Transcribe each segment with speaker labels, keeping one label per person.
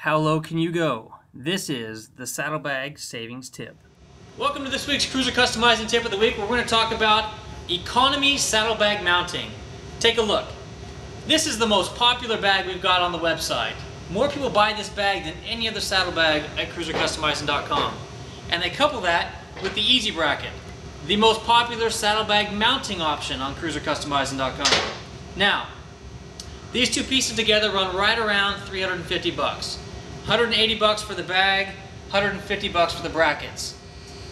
Speaker 1: How low can you go? This is the Saddlebag Savings Tip. Welcome to this week's Cruiser Customizing Tip of the Week, where we're going to talk about economy saddlebag mounting. Take a look. This is the most popular bag we've got on the website. More people buy this bag than any other saddlebag at cruisercustomizing.com. And they couple that with the Easy Bracket, the most popular saddlebag mounting option on cruisercustomizing.com. Now, these two pieces together run right around 350 bucks. 180 bucks for the bag, 150 bucks for the brackets.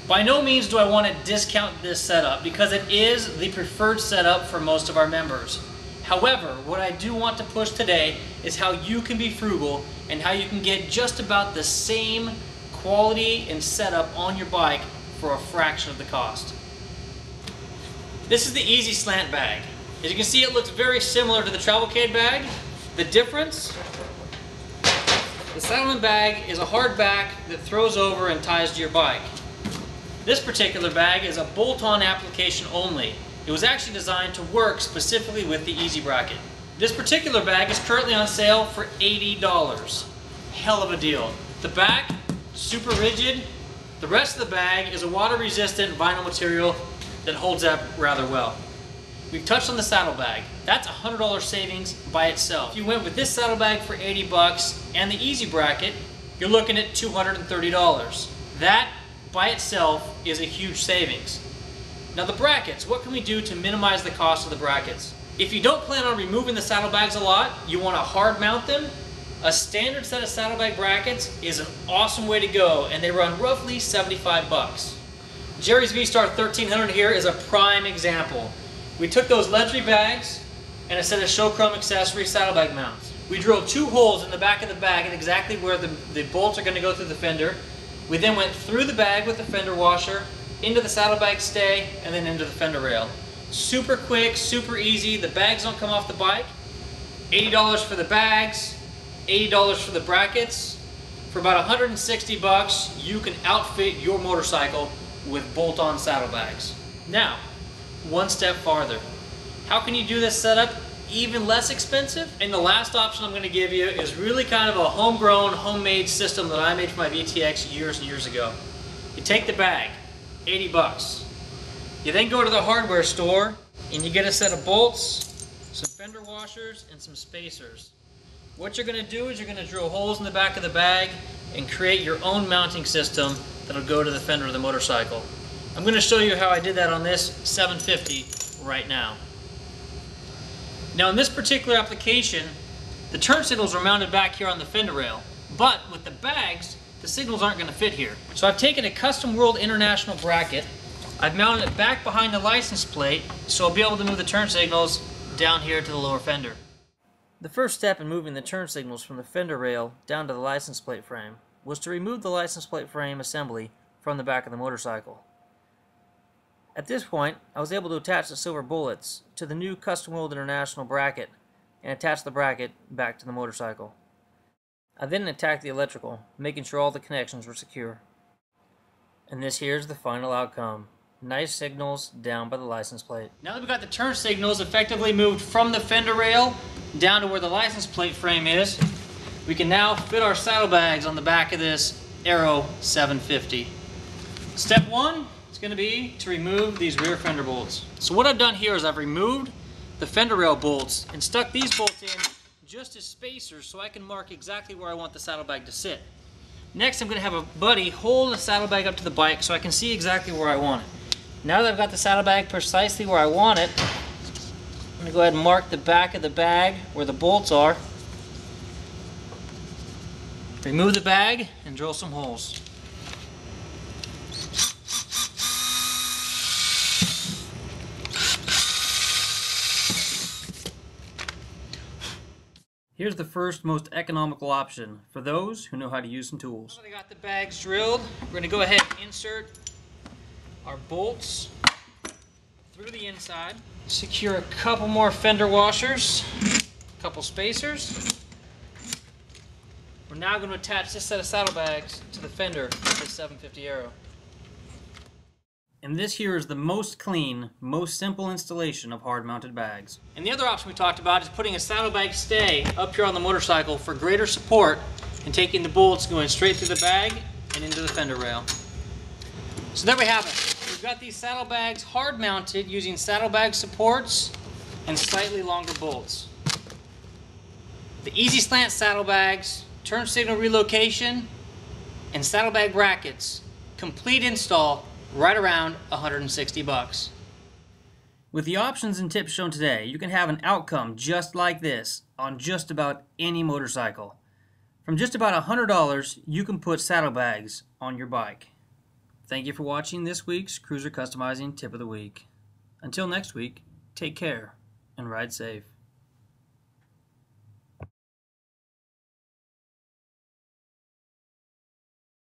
Speaker 1: By no means do I want to discount this setup because it is the preferred setup for most of our members. However, what I do want to push today is how you can be frugal and how you can get just about the same quality and setup on your bike for a fraction of the cost. This is the Easy Slant bag. As you can see, it looks very similar to the Travelcade bag. The difference: the Saddleman bag is a hard back that throws over and ties to your bike. This particular bag is a bolt-on application only. It was actually designed to work specifically with the Easy Bracket. This particular bag is currently on sale for $80. Hell of a deal. The back, super rigid. The rest of the bag is a water-resistant vinyl material that holds up rather well. We've touched on the saddlebag. That's $100 savings by itself. If you went with this saddlebag for 80 bucks and the Easy Bracket, you're looking at $230. That by itself is a huge savings. Now the brackets, what can we do to minimize the cost of the brackets? If you don't plan on removing the saddlebags a lot, you want to hard mount them, a standard set of saddlebag brackets is an awesome way to go, and they run roughly 75 bucks. Jerry's V-Star 1300 here is a prime example. We took those lead-free bags and a set of show chrome accessory saddlebag mounts. We drilled 2 holes in the back of the bag at exactly where the bolts are going to go through the fender. We then went through the bag with the fender washer, into the saddlebag stay, and then into the fender rail. Super quick, super easy. The bags don't come off the bike. $80 for the bags, $80 for the brackets. For about 160 bucks, you can outfit your motorcycle with bolt-on saddlebags. Now, one step farther. How can you do this setup even less expensive? And the last option I'm going to give you is really kind of a homegrown, homemade system that I made for my VTX years and years ago. You take the bag, 80 bucks. You then go to the hardware store and you get a set of bolts, some fender washers, and some spacers. What you're going to do is you're going to drill holes in the back of the bag and create your own mounting system that'll go to the fender of the motorcycle. I'm going to show you how I did that on this 750 right now. Now in this particular application, the turn signals are mounted back here on the fender rail, but with the bags, the signals aren't going to fit here. So I've taken a Custom World International bracket, I've mounted it back behind the license plate so I'll be able to move the turn signals down here to the lower fender. The first step in moving the turn signals from the fender rail down to the license plate frame was to remove the license plate frame assembly from the back of the motorcycle. At this point, I was able to attach the silver bullets to the new Custom World International bracket and attach the bracket back to the motorcycle. I then attacked the electrical, making sure all the connections were secure. And this here's the final outcome. Nice signals down by the license plate. Now that we've got the turn signals effectively moved from the fender rail down to where the license plate frame is, we can now fit our saddlebags on the back of this Aero 750. Step 1 is going to be to remove these rear fender bolts. So what I've done here is I've removed the fender rail bolts and stuck these bolts in just as spacers so I can mark exactly where I want the saddlebag to sit. Next, I'm going to have a buddy hold the saddlebag up to the bike so I can see exactly where I want it. Now that I've got the saddlebag precisely where I want it, I'm going to go ahead and mark the back of the bag where the bolts are. Remove the bag and drill some holes. Here's the first most economical option for those who know how to use some tools. Now that I got the bags drilled, we're going to go ahead and insert our bolts through the inside. Secure a couple more fender washers, a couple spacers. We're now going to attach this set of saddlebags to the fender of this 750 Aero. And this here is the most clean, most simple installation of hard-mounted bags. And the other option we talked about is putting a saddlebag stay up here on the motorcycle for greater support and taking the bolts going straight through the bag and into the fender rail. So there we have it. We've got these saddlebags hard mounted using saddlebag supports and slightly longer bolts. The easy slant saddlebags, turn signal relocation, and saddlebag brackets. Complete install, right around 160 bucks. With the options and tips shown today, you can have an outcome just like this on just about any motorcycle. From just about $100, you can put saddlebags on your bike. Thank you for watching this week's Cruiser Customizing Tip of the Week. Until next week, take care and ride safe.